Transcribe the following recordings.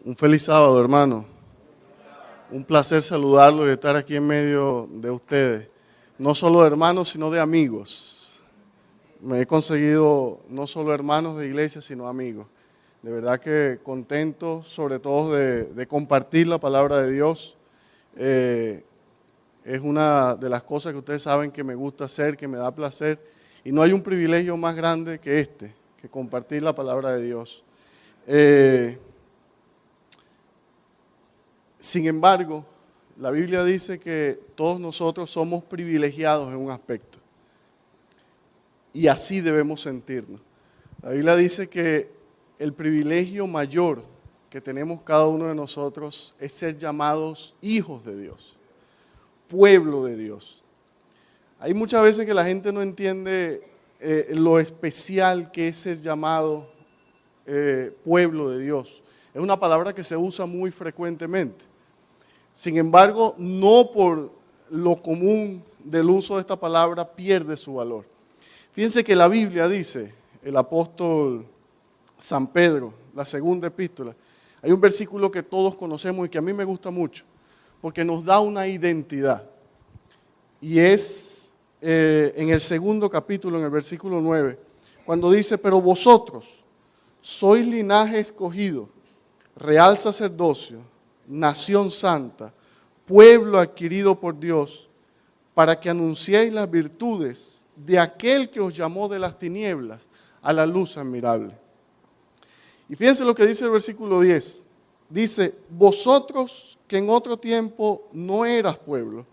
Un feliz sábado, hermano. Un placer saludarlos y estar aquí en medio de ustedes. No solo de hermanos, sino de amigos. Me he conseguido no solo hermanos de iglesia, sino amigos. De verdad que contento, sobre todo de compartir la palabra de Dios. Es una de las cosas que ustedes saben que me gusta hacer, que me da placer. Y no hay un privilegio más grande que que compartir la palabra de Dios. Sin embargo, la Biblia dice que todos nosotros somos privilegiados en un aspecto. Y así debemos sentirnos. La Biblia dice que el privilegio mayor que tenemos cada uno de nosotros es ser llamados hijos de Dios, pueblo de Dios. Hay muchas veces que la gente no entiende lo especial que es ser llamado pueblo de Dios. Es una palabra que se usa muy frecuentemente. Sin embargo, no por lo común del uso de esta palabra pierde su valor. Fíjense que la Biblia dice, el apóstol San Pedro, la segunda epístola, hay un versículo que todos conocemos y que a mí me gusta mucho, porque nos da una identidad. Y es en el segundo capítulo, en el versículo 9, cuando dice, pero vosotros sois linaje escogido, real sacerdocio, nación santa, pueblo adquirido por Dios, para que anunciéis las virtudes de aquel que os llamó de las tinieblas a la luz admirable. Y fíjense lo que dice el versículo 10. Dice, vosotros que en otro tiempo no eras pueblo,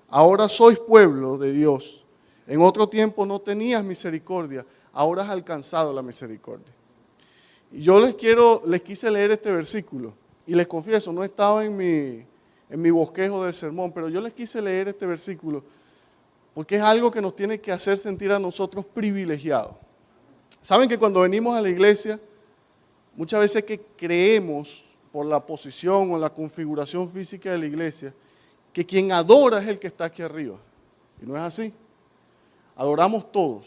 ahora sois pueblo de Dios. En otro tiempo no tenías misericordia, ahora has alcanzado la misericordia. Y yo les quise leer este versículo. Y les confieso, no estaba en mi bosquejo del sermón, pero yo les quise leer este versículo porque es algo que nos tiene que hacer sentir a nosotros privilegiados. Saben que cuando venimos a la iglesia, muchas veces que creemos por la posición o la configuración física de la iglesia, que quien adora es el que está aquí arriba. Y no es así. Adoramos todos,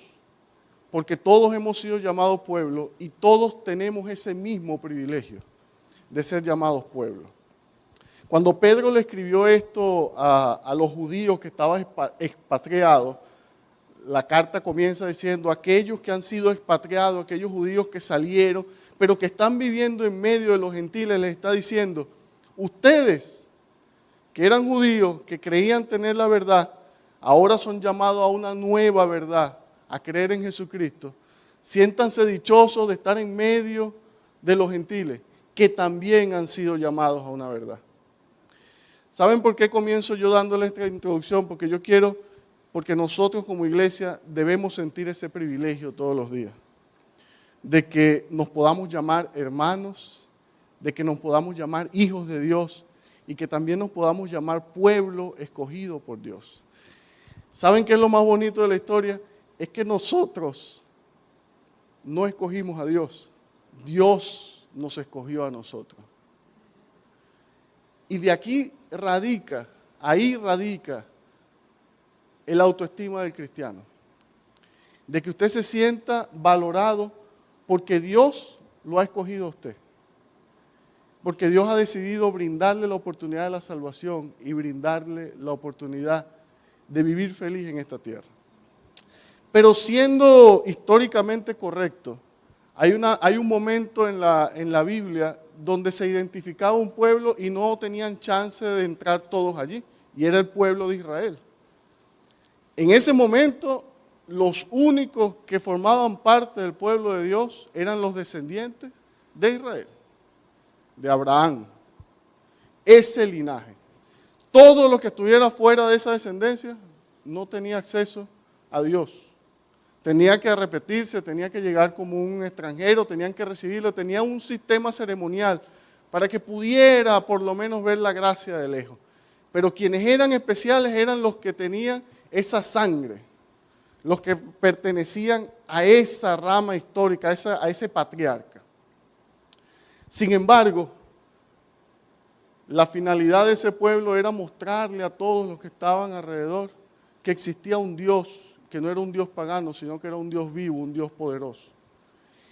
porque todos hemos sido llamados pueblo y todos tenemos ese mismo privilegio de ser llamados pueblo. Cuando Pedro le escribió esto a los judíos que estaban expatriados, la carta comienza diciendo, aquellos que han sido expatriados, aquellos judíos que salieron, pero que están viviendo en medio de los gentiles, les está diciendo, ustedes que eran judíos, que creían tener la verdad, ahora son llamados a una nueva verdad, a creer en Jesucristo. Siéntanse dichosos de estar en medio de los gentiles, que también han sido llamados a una verdad. ¿Saben por qué comienzo yo dándole esta introducción? Porque nosotros como iglesia debemos sentir ese privilegio todos los días, de que nos podamos llamar hermanos, de que nos podamos llamar hijos de Dios y que también nos podamos llamar pueblo escogido por Dios. ¿Saben qué es lo más bonito de la historia? Es que nosotros no escogimos a Dios, Dios nos escogió a nosotros. Y de ahí radica el autoestima del cristiano. De que usted se sienta valorado porque Dios lo ha escogido a usted. Porque Dios ha decidido brindarle la oportunidad de la salvación y brindarle la oportunidad de vivir feliz en esta tierra. Pero siendo históricamente correcto, hay un momento en la Biblia donde se identificaba un pueblo y no tenían chance de entrar todos allí, y era el pueblo de Israel. En ese momento, los únicos que formaban parte del pueblo de Dios eran los descendientes de Israel, de Abraham, ese linaje. Todo lo que estuviera fuera de esa descendencia no tenía acceso a Dios. Tenía que arrepentirse, tenía que llegar como un extranjero, tenían que recibirlo, tenía un sistema ceremonial para que pudiera por lo menos ver la gracia de lejos. Pero quienes eran especiales eran los que tenían esa sangre, los que pertenecían a esa rama histórica, a ese patriarca. Sin embargo, la finalidad de ese pueblo era mostrarle a todos los que estaban alrededor que existía un Dios, que no era un Dios pagano, sino que era un Dios vivo, un Dios poderoso.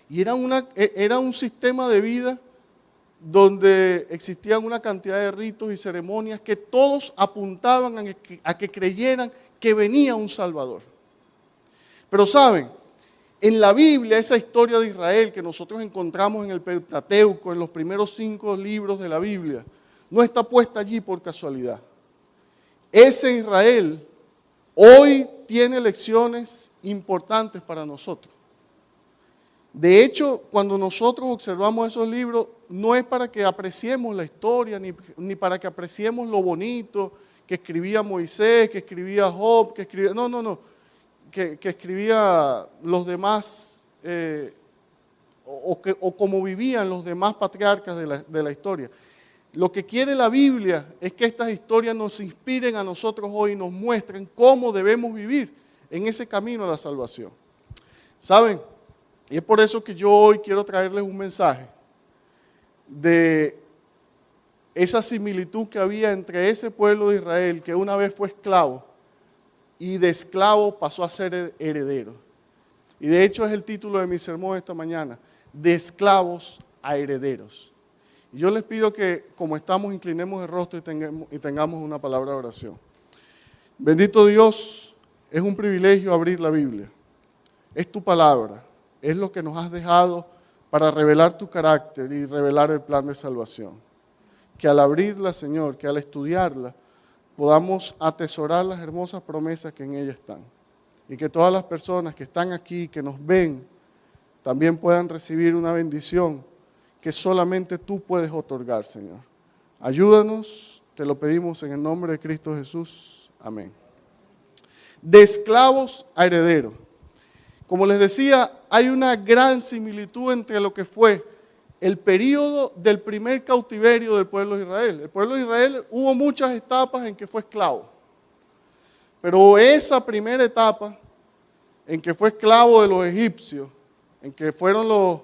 Y era un sistema de vida donde existían una cantidad de ritos y ceremonias que todos apuntaban a que creyeran que venía un Salvador. Pero saben, en la Biblia, esa historia de Israel que nosotros encontramos en el Pentateuco, en los primeros 5 libros de la Biblia, no está puesta allí por casualidad. Ese Israel hoy tiene lecciones importantes para nosotros. De hecho, cuando nosotros observamos esos libros, no es para que apreciemos la historia, ni para que apreciemos lo bonito que escribía Moisés, que escribía Job, que escribía... No. Que escribía los demás, o como vivían los demás patriarcas de la historia. Lo que quiere la Biblia es que estas historias nos inspiren a nosotros hoy y nos muestren cómo debemos vivir en ese camino a la salvación. ¿Saben? Y es por eso que yo hoy quiero traerles un mensaje de esa similitud que había entre ese pueblo de Israel que una vez fue esclavo y de esclavo pasó a ser heredero. Y de hecho es el título de mi sermón esta mañana, de esclavos a herederos. Y yo les pido que, como estamos, inclinemos el rostro y tengamos una palabra de oración. Bendito Dios, es un privilegio abrir la Biblia. Es tu palabra, es lo que nos has dejado para revelar tu carácter y revelar el plan de salvación. Que al abrirla, Señor, que al estudiarla, podamos atesorar las hermosas promesas que en ella están. Y que todas las personas que están aquí, que nos ven, también puedan recibir una bendición que solamente tú puedes otorgar, Señor. Ayúdanos, te lo pedimos en el nombre de Cristo Jesús. Amén. De esclavos a herederos. Como les decía, hay una gran similitud entre lo que fue el período del primer cautiverio del pueblo de Israel. El pueblo de Israel hubo muchas etapas en que fue esclavo. Pero esa primera etapa en que fue esclavo de los egipcios, en que fueron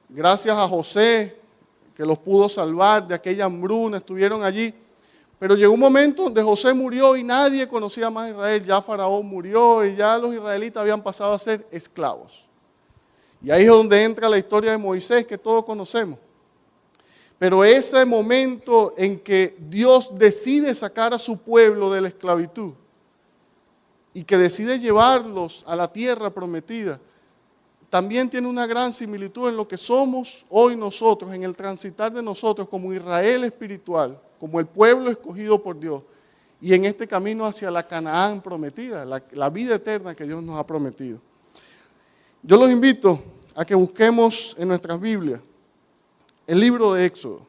gracias a José, que los pudo salvar de aquella hambruna, estuvieron allí. Pero llegó un momento donde José murió y nadie conocía más a Israel. Ya Faraón murió y ya los israelitas habían pasado a ser esclavos. Y ahí es donde entra la historia de Moisés, que todos conocemos. Pero ese momento en que Dios decide sacar a su pueblo de la esclavitud y que decide llevarlos a la tierra prometida, también tiene una gran similitud en lo que somos hoy nosotros, en el transitar de nosotros como Israel espiritual, como el pueblo escogido por Dios, y en este camino hacia la Canaán prometida, la vida eterna que Dios nos ha prometido. Yo los invito a que busquemos en nuestras Biblias el libro de Éxodo.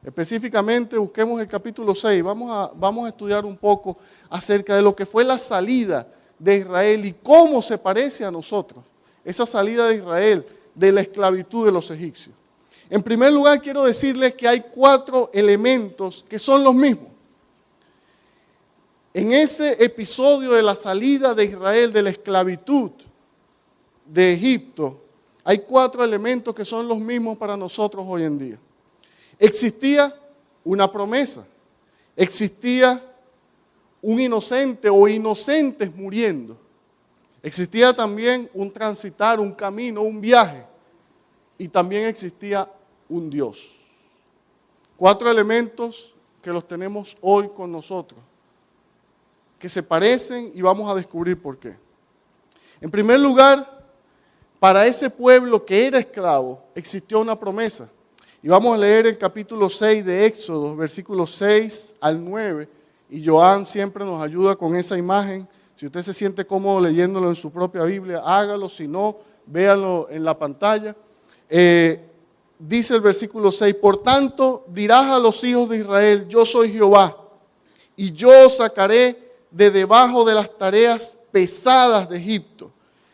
Específicamente busquemos el capítulo 6. Vamos a estudiar un poco acerca de lo que fue la salida de Israel y cómo se parece a nosotros, esa salida de Israel de la esclavitud de los egipcios. En primer lugar, quiero decirles que hay 4 elementos que son los mismos. En ese episodio de la salida de Israel de la esclavitud de Egipto, hay 4 elementos que son los mismos para nosotros hoy en día. Existía una promesa, existía un inocente o inocentes muriendo, existía también un transitar, un camino, un viaje, y también existía un Dios. 4 elementos que los tenemos hoy con nosotros, que se parecen y vamos a descubrir por qué. En primer lugar, para ese pueblo que era esclavo, existió una promesa. Y vamos a leer el capítulo 6 de Éxodo, versículos 6 al 9. Y Joan siempre nos ayuda con esa imagen. Si usted se siente cómodo leyéndolo en su propia Biblia, hágalo. Si no, véalo en la pantalla. Dice el versículo 6, por tanto dirás a los hijos de Israel, yo soy Jehová, y yo os sacaré de debajo de las tareas pesadas de Egipto,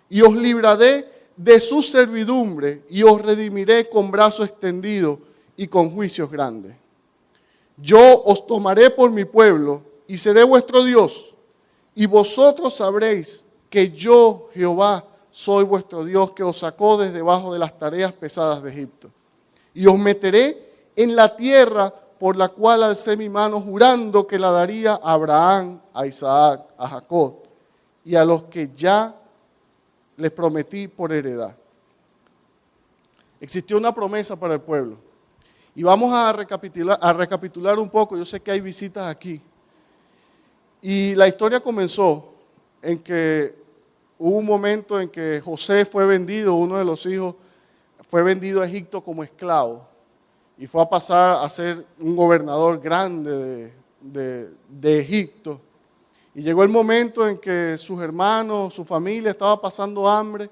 y os libraré de su servidumbre, y os redimiré con brazo extendido y con juicios grandes. Yo os tomaré por mi pueblo, y seré vuestro Dios, y vosotros sabréis que yo, Jehová, soy vuestro Dios, que os sacó desde debajo de las tareas pesadas de Egipto. Y os meteré en la tierra por la cual alcé mi mano jurando que la daría a Abraham, a Isaac, a Jacob y a los que ya les prometí por heredad. Existió una promesa para el pueblo. Y vamos a recapitular un poco, yo sé que hay visitas aquí. Y la historia comenzó en que hubo un momento en que José fue vendido, uno de los hijos fue vendido a Egipto como esclavo y fue a pasar a ser un gobernador grande de Egipto. Y llegó el momento en que sus hermanos, su familia estaba pasando hambre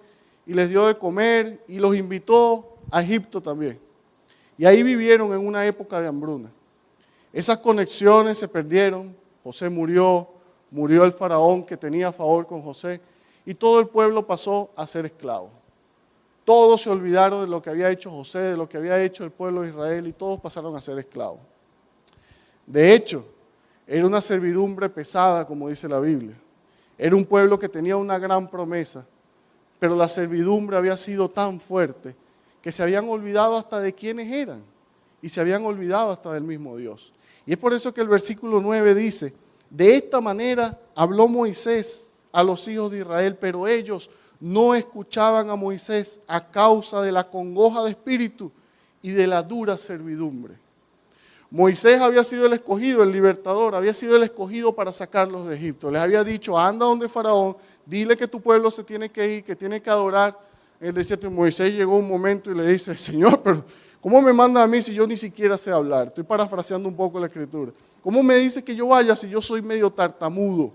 y les dio de comer y los invitó a Egipto también. Y ahí vivieron en una época de hambruna. Esas conexiones se perdieron, José murió el faraón que tenía favor con José y todo el pueblo pasó a ser esclavo. Todos se olvidaron de lo que había hecho José, de lo que había hecho el pueblo de Israel y todos pasaron a ser esclavos. De hecho, era una servidumbre pesada, como dice la Biblia. Era un pueblo que tenía una gran promesa, pero la servidumbre había sido tan fuerte que se habían olvidado hasta de quiénes eran y se habían olvidado hasta del mismo Dios. Y es por eso que el versículo 9 dice, de esta manera habló Moisés a los hijos de Israel, pero ellos no escuchaban a Moisés a causa de la congoja de espíritu y de la dura servidumbre. Moisés había sido el escogido, el libertador, había sido el escogido para sacarlos de Egipto. Les había dicho, anda donde Faraón, dile que tu pueblo se tiene que ir, que tiene que adorar en el desierto. Y Moisés llegó un momento y le dice, Señor, pero ¿cómo me manda a mí si yo ni siquiera sé hablar? Estoy parafraseando un poco la escritura. ¿Cómo me dice que yo vaya si yo soy medio tartamudo?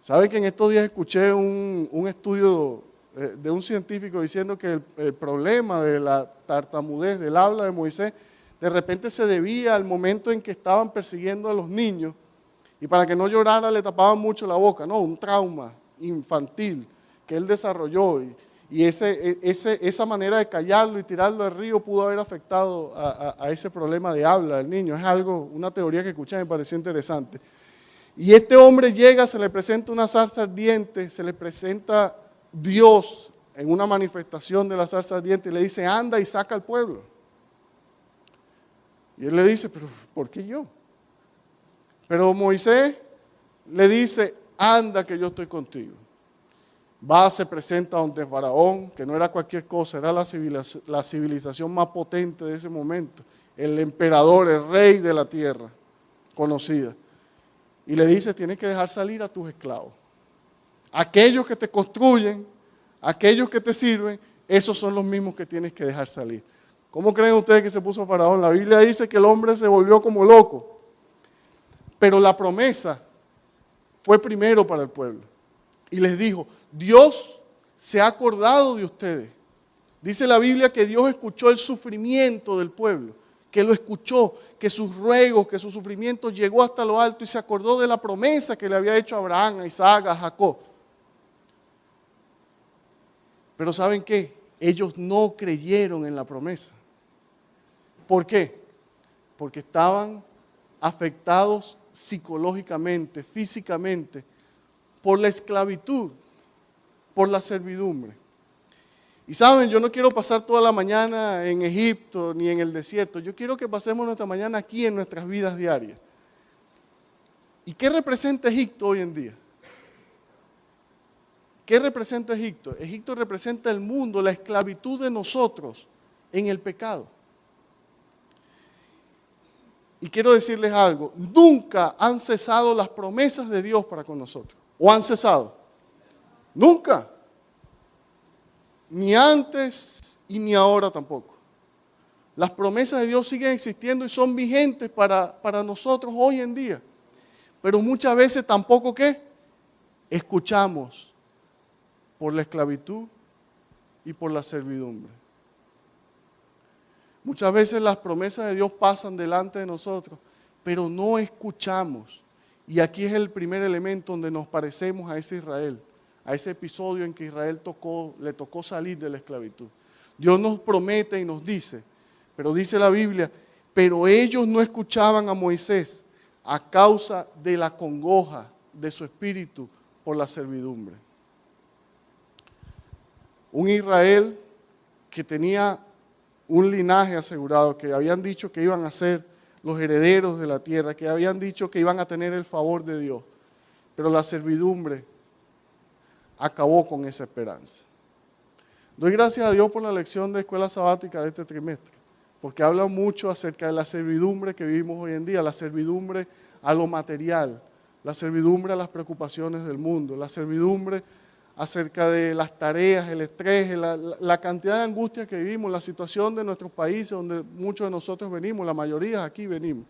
¿Saben que en estos días escuché un estudio de un científico diciendo que el problema de la tartamudez, del habla de Moisés, de repente se debía al momento en que estaban persiguiendo a los niños y para que no llorara le tapaban mucho la boca? No, un trauma infantil que él desarrolló y esa manera de callarlo y tirarlo al río pudo haber afectado a ese problema de habla del niño. Es algo, una teoría que escuché, me pareció interesante. Y este hombre llega, se le presenta una zarza ardiente, se le presenta Dios en una manifestación de la zarza ardiente y le dice, anda y saca al pueblo. Y él le dice, pero ¿por qué yo? Pero Moisés le dice, anda que yo estoy contigo. Va, se presenta ante Faraón, que no era cualquier cosa, era la civilización más potente de ese momento, el emperador, el rey de la tierra conocida. Y le dice, tienes que dejar salir a tus esclavos. Aquellos que te construyen, aquellos que te sirven, esos son los mismos que tienes que dejar salir. ¿Cómo creen ustedes que se puso Faraón? La Biblia dice que el hombre se volvió como loco. Pero la promesa fue primero para el pueblo. Y les dijo, Dios se ha acordado de ustedes. Dice la Biblia que Dios escuchó el sufrimiento del pueblo, que lo escuchó, que sus ruegos, que su sufrimiento llegó hasta lo alto y se acordó de la promesa que le había hecho a Abraham, a Isaac, a Jacob. Pero ¿saben qué? Ellos no creyeron en la promesa. ¿Por qué? Porque estaban afectados psicológicamente, físicamente, por la esclavitud, por la servidumbre. Y saben, yo no quiero pasar toda la mañana en Egipto ni en el desierto. Yo quiero que pasemos nuestra mañana aquí en nuestras vidas diarias. ¿Y qué representa Egipto hoy en día? ¿Qué representa Egipto? Egipto representa el mundo, la esclavitud de nosotros en el pecado. Y quiero decirles algo, nunca han cesado las promesas de Dios para con nosotros. ¿O han cesado? Nunca. Ni antes y ni ahora tampoco. Las promesas de Dios siguen existiendo y son vigentes para nosotros hoy en día. Pero muchas veces tampoco, ¿qué? Escuchamos por la esclavitud y por la servidumbre. Muchas veces las promesas de Dios pasan delante de nosotros, pero no escuchamos. Y aquí es el primer elemento donde nos parecemos a ese Israel, a ese episodio en que Israel le tocó salir de la esclavitud. Dios nos promete y nos dice, pero dice la Biblia, pero ellos no escuchaban a Moisés a causa de la congoja de su espíritu por la servidumbre. Un Israel que tenía un linaje asegurado, que habían dicho que iban a ser los herederos de la tierra, que habían dicho que iban a tener el favor de Dios, pero la servidumbre acabó con esa esperanza. Doy gracias a Dios por la lección de escuela sabática de este trimestre, porque habla mucho acerca de la servidumbre que vivimos hoy en día, la servidumbre a lo material, la servidumbre a las preocupaciones del mundo, la servidumbre acerca de las tareas, el estrés, la cantidad de angustia que vivimos, la situación de nuestros países donde muchos de nosotros venimos, la mayoría aquí venimos.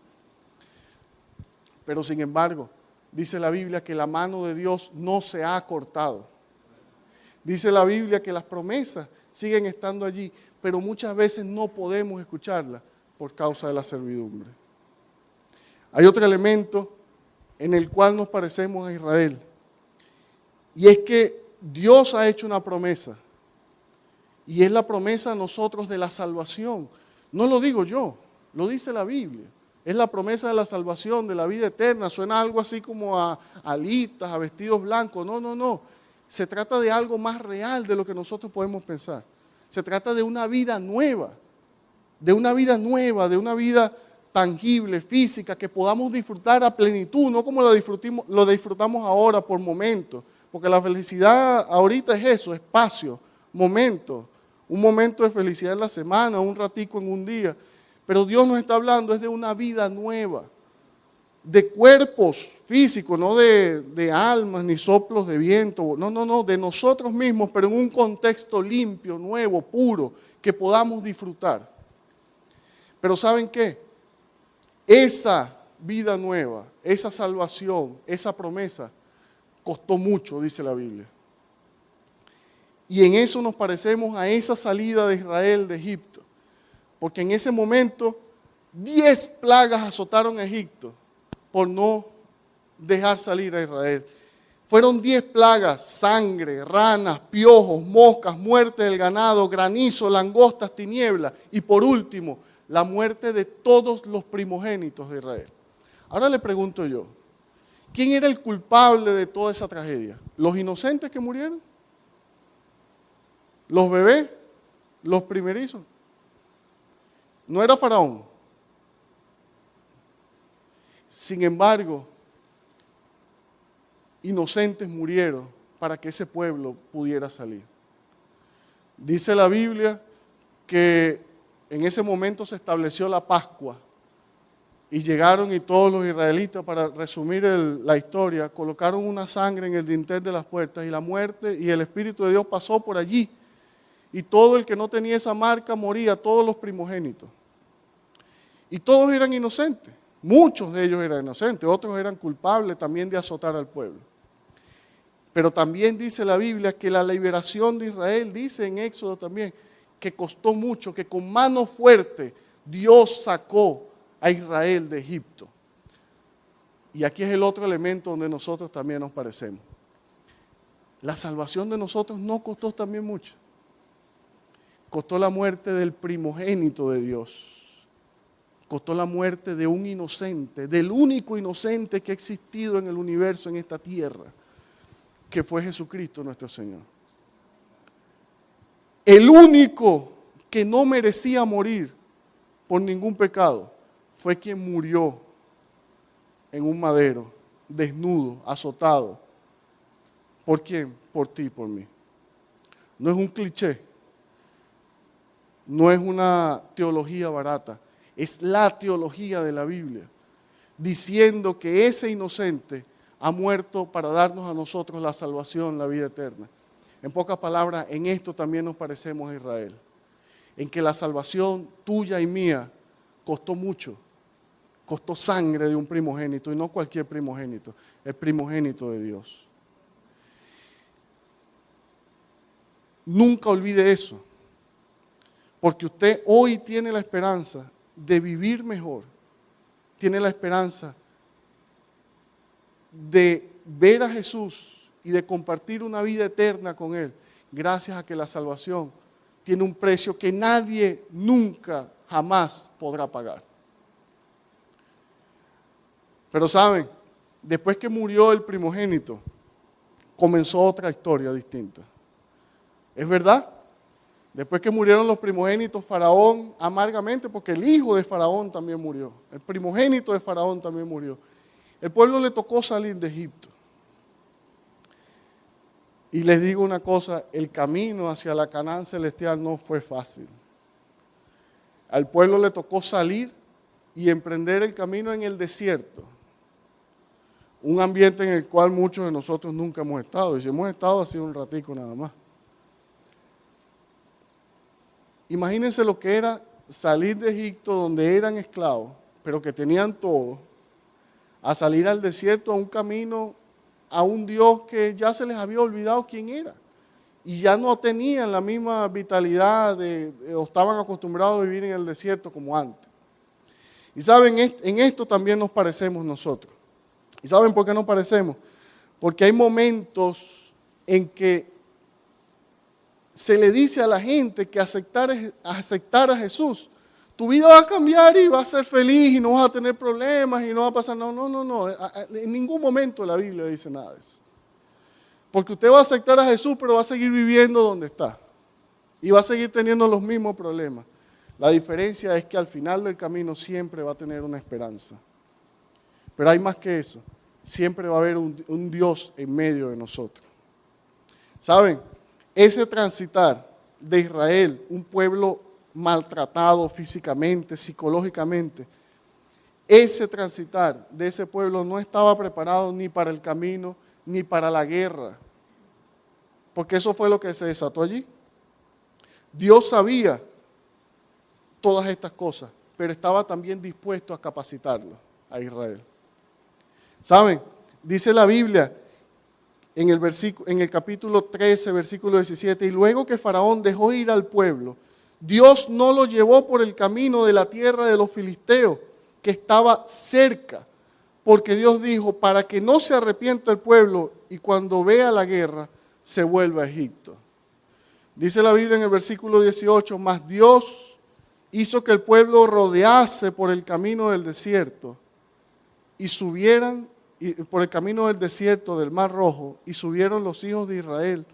Pero sin embargo, dice la Biblia que la mano de Dios no se ha cortado. Dice la Biblia que las promesas siguen estando allí, pero muchas veces no podemos escucharlas por causa de la servidumbre. Hay otro elemento en el cual nos parecemos a Israel, y es que Dios ha hecho una promesa, y es la promesa a nosotros de la salvación. No lo digo yo, lo dice la Biblia. Es la promesa de la salvación, de la vida eterna. Suena algo así como a alitas, a vestidos blancos. No, no, no. Se trata de algo más real de lo que nosotros podemos pensar. Se trata de una vida nueva, de una vida nueva, de una vida tangible, física, que podamos disfrutar a plenitud, no como lo disfrutamos ahora por momentos. Porque la felicidad ahorita es eso, espacio, momento. Un momento de felicidad en la semana, un ratico en un día. Pero Dios nos está hablando es de una vida nueva, de cuerpos físicos, no de almas ni soplos de viento, no, de nosotros mismos, pero en un contexto limpio, nuevo, puro, que podamos disfrutar. Pero ¿saben qué? Esa vida nueva, esa salvación, esa promesa, costó mucho, dice la Biblia. Y en eso nos parecemos a esa salida de Israel de Egipto. Porque en ese momento 10 plagas azotaron a Egipto por no dejar salir a Israel. Fueron 10 plagas: sangre, ranas, piojos, moscas, muerte del ganado, granizo, langostas, tinieblas y por último, la muerte de todos los primogénitos de Israel. Ahora le pregunto yo, ¿quién era el culpable de toda esa tragedia? ¿Los inocentes que murieron? ¿Los bebés? ¿Los primerizos? No era Faraón. Sin embargo, inocentes murieron para que ese pueblo pudiera salir. Dice la Biblia que en ese momento se estableció la Pascua y llegaron y todos los israelitas, para resumir la historia, colocaron una sangre en el dintel de las puertas y la muerte y el Espíritu de Dios pasó por allí. Y todo el que no tenía esa marca moría, todos los primogénitos. Y todos eran inocentes, muchos de ellos eran inocentes, otros eran culpables también de azotar al pueblo. Pero también dice la Biblia que la liberación de Israel, dice en Éxodo también, que costó mucho, que con mano fuerte Dios sacó a Israel de Egipto. Y aquí es el otro elemento donde nosotros también nos parecemos. La salvación de nosotros no costó también mucho. Costó la muerte del primogénito de Dios. Costó la muerte de un inocente, del único inocente que ha existido en el universo, en esta tierra, que fue Jesucristo nuestro Señor. El único que no merecía morir por ningún pecado fue quien murió en un madero, desnudo, azotado. ¿Por quién? Por ti y por mí. No es un cliché, no es una teología barata, es la teología de la Biblia, diciendo que ese inocente ha muerto para darnos a nosotros la salvación, la vida eterna. En pocas palabras, en esto también nos parecemos a Israel, en que la salvación tuya y mía costó mucho, costó sangre de un primogénito, y no cualquier primogénito, el primogénito de Dios. Nunca olvide eso, porque usted hoy tiene la esperanza de vivir mejor, tiene la esperanza de ver a Jesús y de compartir una vida eterna con Él, gracias a que la salvación tiene un precio que nadie nunca, jamás podrá pagar. Pero saben, después que murió el primogénito, comenzó otra historia distinta. ¿Es verdad? Después que murieron los primogénitos, Faraón amargamente, porque el hijo de Faraón también murió, el primogénito de Faraón también murió. El pueblo le tocó salir de Egipto. Y les digo una cosa, el camino hacia la Canaán celestial no fue fácil. Al pueblo le tocó salir y emprender el camino en el desierto. Un ambiente en el cual muchos de nosotros nunca hemos estado. Y si hemos estado, ha sido un ratico nada más. Imagínense lo que era salir de Egipto, donde eran esclavos, pero que tenían todo, a salir al desierto, a un camino, a un Dios que ya se les había olvidado quién era. Y ya no tenían la misma vitalidad, o estaban acostumbrados a vivir en el desierto como antes. Y saben, en esto también nos parecemos nosotros. ¿Y saben por qué nos parecemos? Porque hay momentos en que se le dice a la gente que aceptar a Jesús, tu vida va a cambiar y vas a ser feliz y no vas a tener problemas y no va a pasar nada. No. En ningún momento la Biblia dice nada de eso. Porque usted va a aceptar a Jesús, pero va a seguir viviendo donde está. Y va a seguir teniendo los mismos problemas. La diferencia es que al final del camino siempre va a tener una esperanza. Pero hay más que eso. Siempre va a haber un Dios en medio de nosotros. ¿Saben? Ese transitar de Israel, un pueblo maltratado físicamente, psicológicamente, ese transitar de ese pueblo no estaba preparado ni para el camino, ni para la guerra. Porque eso fue lo que se desató allí. Dios sabía todas estas cosas, pero estaba también dispuesto a capacitarlo a Israel. ¿Saben? Dice la Biblia en el capítulo 13, versículo 17, y luego que Faraón dejó ir al pueblo, Dios no lo llevó por el camino de la tierra de los filisteos, que estaba cerca, porque Dios dijo, para que no se arrepienta el pueblo y cuando vea la guerra, se vuelva a Egipto. Dice la Biblia en el versículo 18, mas Dios hizo que el pueblo rodease por el camino del desierto y subieran por el camino del desierto del Mar Rojo y subieron los hijos de Israel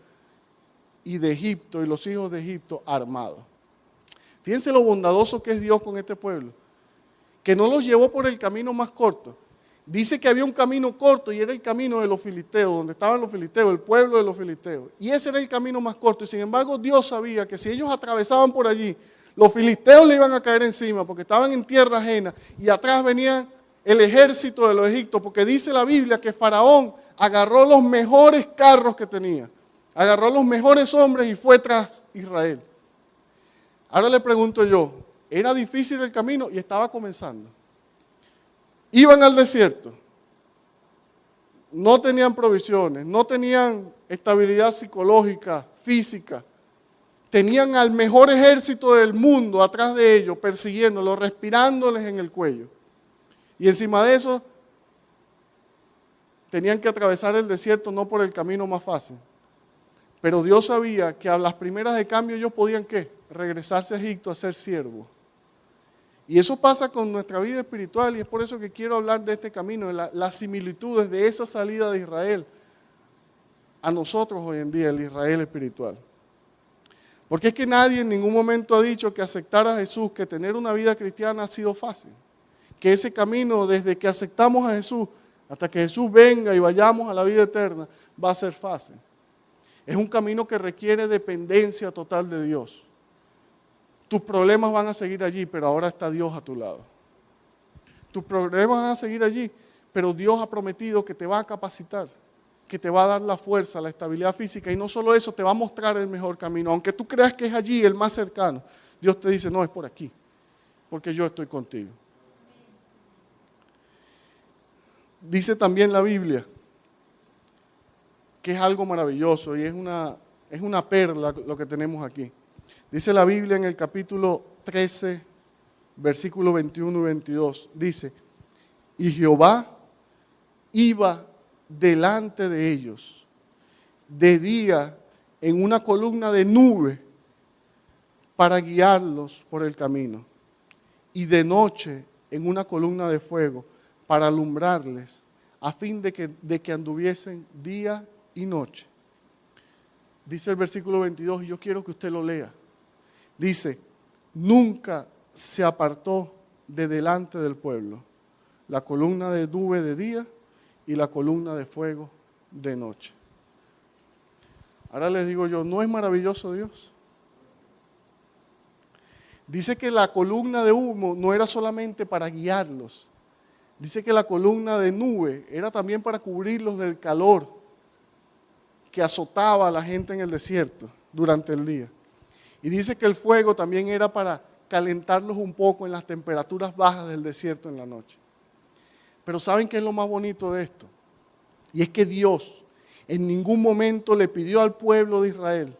y de Egipto y los hijos de Egipto armados. Fíjense lo bondadoso que es Dios con este pueblo, que no los llevó por el camino más corto. Dice que había un camino corto y era el camino de los filisteos, donde estaban los filisteos, el pueblo de los filisteos. Y ese era el camino más corto. Y sin embargo, Dios sabía que si ellos atravesaban por allí, los filisteos le iban a caer encima porque estaban en tierra ajena y atrás venían el ejército de los egipcios, porque dice la Biblia que Faraón agarró los mejores carros que tenía, agarró los mejores hombres y fue tras Israel. Ahora le pregunto yo, ¿era difícil el camino? Y estaba comenzando. Iban al desierto, no tenían provisiones, no tenían estabilidad psicológica, física, tenían al mejor ejército del mundo atrás de ellos, persiguiéndolos, respirándoles en el cuello. Y encima de eso, tenían que atravesar el desierto no por el camino más fácil. Pero Dios sabía que a las primeras de cambio ellos podían, ¿qué? Regresarse a Egipto a ser siervos. Y eso pasa con nuestra vida espiritual y es por eso que quiero hablar de este camino, de las similitudes de esa salida de Israel a nosotros hoy en día, el Israel espiritual. Porque es que nadie en ningún momento ha dicho que aceptar a Jesús, que tener una vida cristiana ha sido fácil. Que ese camino desde que aceptamos a Jesús hasta que Jesús venga y vayamos a la vida eterna va a ser fácil. Es un camino que requiere dependencia total de Dios. Tus problemas van a seguir allí, pero ahora está Dios a tu lado. Tus problemas van a seguir allí, pero Dios ha prometido que te va a capacitar, que te va a dar la fuerza, la estabilidad física y no solo eso, te va a mostrar el mejor camino. Aunque tú creas que es allí el más cercano, Dios te dice, no, es por aquí, porque yo estoy contigo. Dice también la Biblia que es algo maravilloso y es una perla lo que tenemos aquí. Dice la Biblia en el capítulo 13, versículo 21 y 22, dice, y Jehová iba delante de ellos, de día en una columna de nube para guiarlos por el camino, y de noche en una columna de fuego para alumbrarles, a fin de que anduviesen día y noche. Dice el versículo 22, y yo quiero que usted lo lea. Dice, nunca se apartó de delante del pueblo la columna de nube de día y la columna de fuego de noche. Ahora les digo yo, ¿no es maravilloso Dios? Dice que la columna de humo no era solamente para guiarlos. Dice que la columna de nube era también para cubrirlos del calor que azotaba a la gente en el desierto durante el día. Y dice que el fuego también era para calentarlos un poco en las temperaturas bajas del desierto en la noche. Pero ¿saben qué es lo más bonito de esto? Y es que Dios en ningún momento le pidió al pueblo de Israel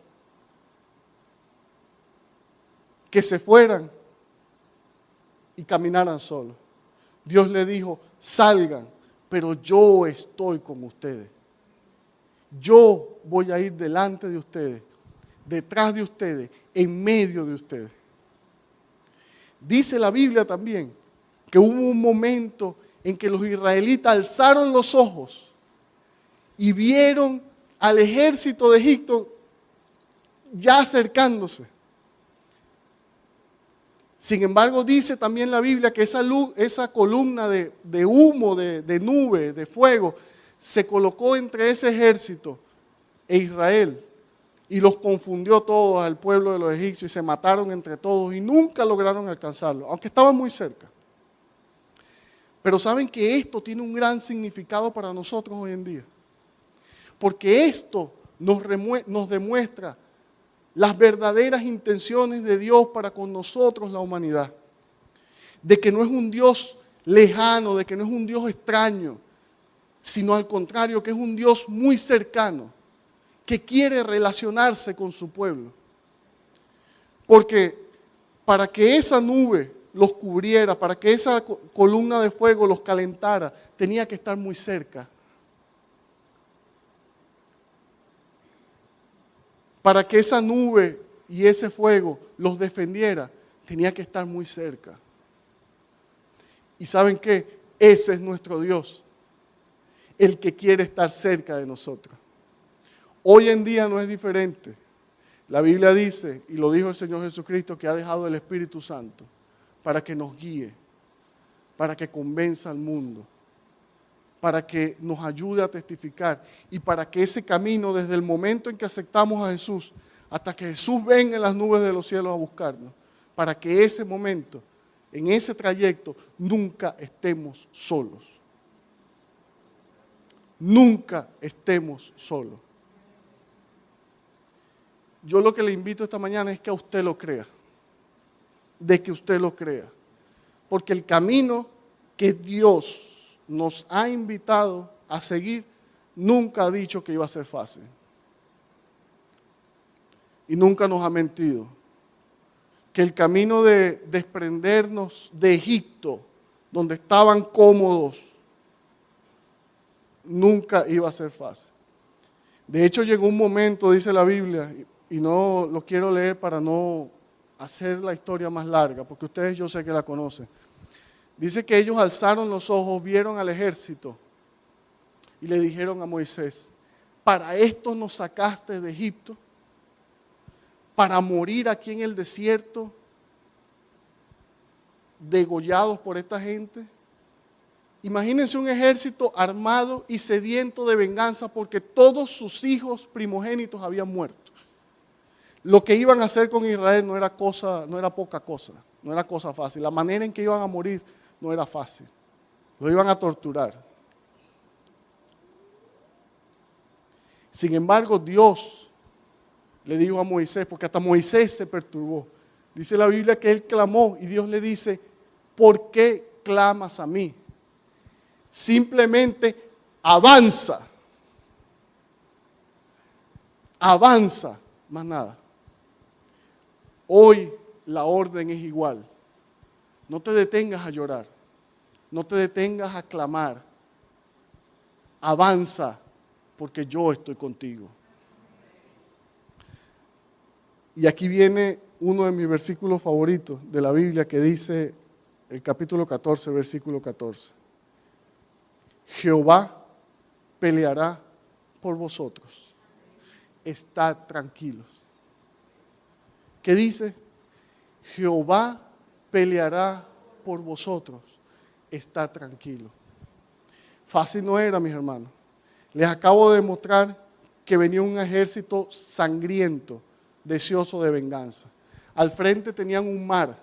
que se fueran y caminaran solos. Dios le dijo, salgan, pero yo estoy con ustedes. Yo voy a ir delante de ustedes, detrás de ustedes, en medio de ustedes. Dice la Biblia también que hubo un momento en que los israelitas alzaron los ojos y vieron al ejército de Egipto ya acercándose. Sin embargo, dice también la Biblia que esa columna de humo, de nube, de fuego, se colocó entre ese ejército e Israel y los confundió todos al pueblo de los egipcios y se mataron entre todos y nunca lograron alcanzarlo, aunque estaban muy cerca. Pero saben que esto tiene un gran significado para nosotros hoy en día, porque esto nos demuestra las verdaderas intenciones de Dios para con nosotros, la humanidad. De que no es un Dios lejano, de que no es un Dios extraño, sino al contrario, que es un Dios muy cercano, que quiere relacionarse con su pueblo. Porque para que esa nube los cubriera, para que esa columna de fuego los calentara, tenía que estar muy cerca. Para que esa nube y ese fuego los defendiera, tenía que estar muy cerca. ¿Y saben qué? Ese es nuestro Dios, el que quiere estar cerca de nosotros. Hoy en día no es diferente. La Biblia dice, y lo dijo el Señor Jesucristo, que ha dejado el Espíritu Santo para que nos guíe, para que convenza al mundo, para que nos ayude a testificar y para que ese camino, desde el momento en que aceptamos a Jesús, hasta que Jesús venga en las nubes de los cielos a buscarnos, para que ese momento, en ese trayecto, nunca estemos solos. Nunca estemos solos. Yo lo que le invito esta mañana es que a usted lo crea, de que usted lo crea, porque el camino que Dios nos ha invitado a seguir, nunca ha dicho que iba a ser fácil. Y nunca nos ha mentido. Que el camino de desprendernos de Egipto, donde estaban cómodos, nunca iba a ser fácil. De hecho, llegó un momento, dice la Biblia, y no lo quiero leer para no hacer la historia más larga, porque ustedes yo sé que la conocen. Dice que ellos alzaron los ojos, vieron al ejército y le dijeron a Moisés, ¿para esto nos sacaste de Egipto? ¿Para morir aquí en el desierto, degollados por esta gente? Imagínense un ejército armado y sediento de venganza porque todos sus hijos primogénitos habían muerto. Lo que iban a hacer con Israel no era poca cosa, no era cosa fácil. La manera en que iban a morir no era fácil. Lo iban a torturar. Sin embargo, Dios le dijo a Moisés, porque hasta Moisés se perturbó. Dice la Biblia que él clamó y Dios le dice, ¿por qué clamas a mí? Simplemente avanza. Avanza, más nada. Hoy la orden es igual. No te detengas a llorar. No te detengas a clamar. Avanza, porque yo estoy contigo. Y aquí viene uno de mis versículos favoritos de la Biblia que dice el capítulo 14, versículo 14. Jehová peleará por vosotros. Estad tranquilos. ¿Qué dice? Jehová peleará por vosotros. Estad tranquilos. Fácil no era, mis hermanos. Les acabo de demostrar que venía un ejército sangriento, deseoso de venganza. Al frente tenían un mar.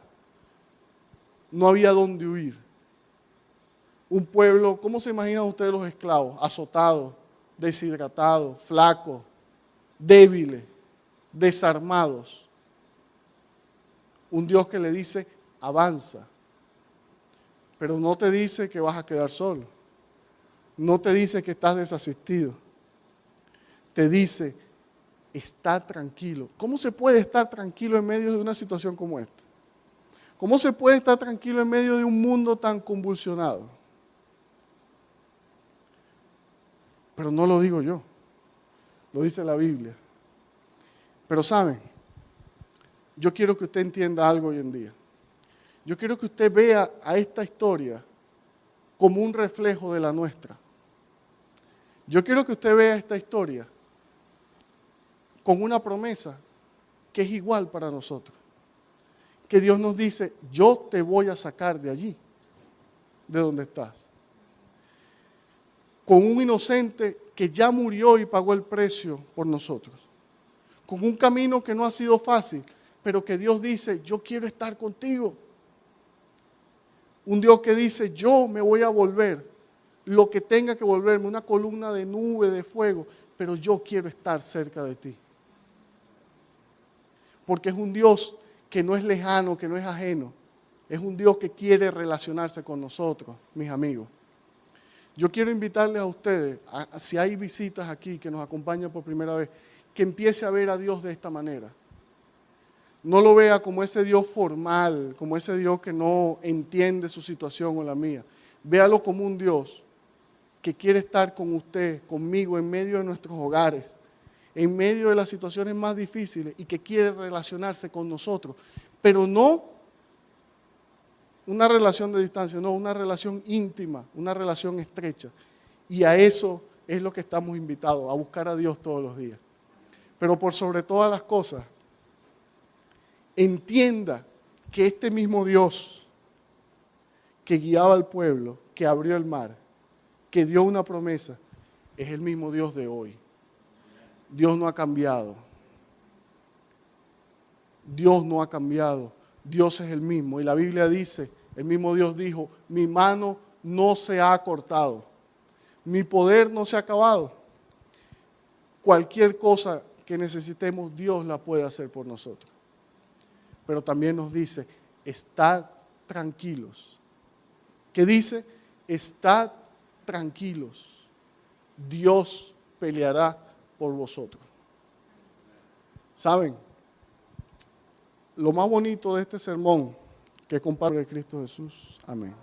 No había dónde huir. Un pueblo, ¿cómo se imaginan ustedes los esclavos? Azotados, deshidratados, flacos, débiles, desarmados. Un Dios que le dice, avanza. Pero no te dice que vas a quedar solo. No te dice que estás desasistido. Te dice, está tranquilo. ¿Cómo se puede estar tranquilo en medio de una situación como esta? ¿Cómo se puede estar tranquilo en medio de un mundo tan convulsionado? Pero no lo digo yo, lo dice la Biblia. Pero saben, yo quiero que usted entienda algo hoy en día. Yo quiero que usted vea a esta historia como un reflejo de la nuestra. Yo quiero que usted vea esta historia con una promesa que es igual para nosotros. Que Dios nos dice, yo te voy a sacar de allí, de donde estás. Con un inocente que ya murió y pagó el precio por nosotros. Con un camino que no ha sido fácil, pero que Dios dice, yo quiero estar contigo. Un Dios que dice, yo me voy a volver, lo que tenga que volverme, una columna de nube, de fuego, pero yo quiero estar cerca de ti. Porque es un Dios que no es lejano, que no es ajeno. Es un Dios que quiere relacionarse con nosotros, mis amigos. Yo quiero invitarles a ustedes, si hay visitas aquí que nos acompañan por primera vez, que empiece a ver a Dios de esta manera. No lo vea como ese Dios formal, como ese Dios que no entiende su situación o la mía. Véalo como un Dios que quiere estar con usted, conmigo, en medio de nuestros hogares, en medio de las situaciones más difíciles y que quiere relacionarse con nosotros. Pero no una relación de distancia, no, una relación íntima, una relación estrecha. Y a eso es lo que estamos invitados, a buscar a Dios todos los días. Pero por sobre todas las cosas, entienda que este mismo Dios que guiaba al pueblo, que abrió el mar, que dio una promesa, es el mismo Dios de hoy. Dios no ha cambiado. Dios no ha cambiado. Dios es el mismo. Y la Biblia dice, el mismo Dios dijo, mi mano no se ha cortado. Mi poder no se ha acabado. Cualquier cosa que necesitemos, Dios la puede hacer por nosotros. Pero también nos dice, estad tranquilos. ¿Qué dice? Estad tranquilos. Dios peleará por vosotros. ¿Saben? Lo más bonito de este sermón que comparto de Cristo Jesús. Amén.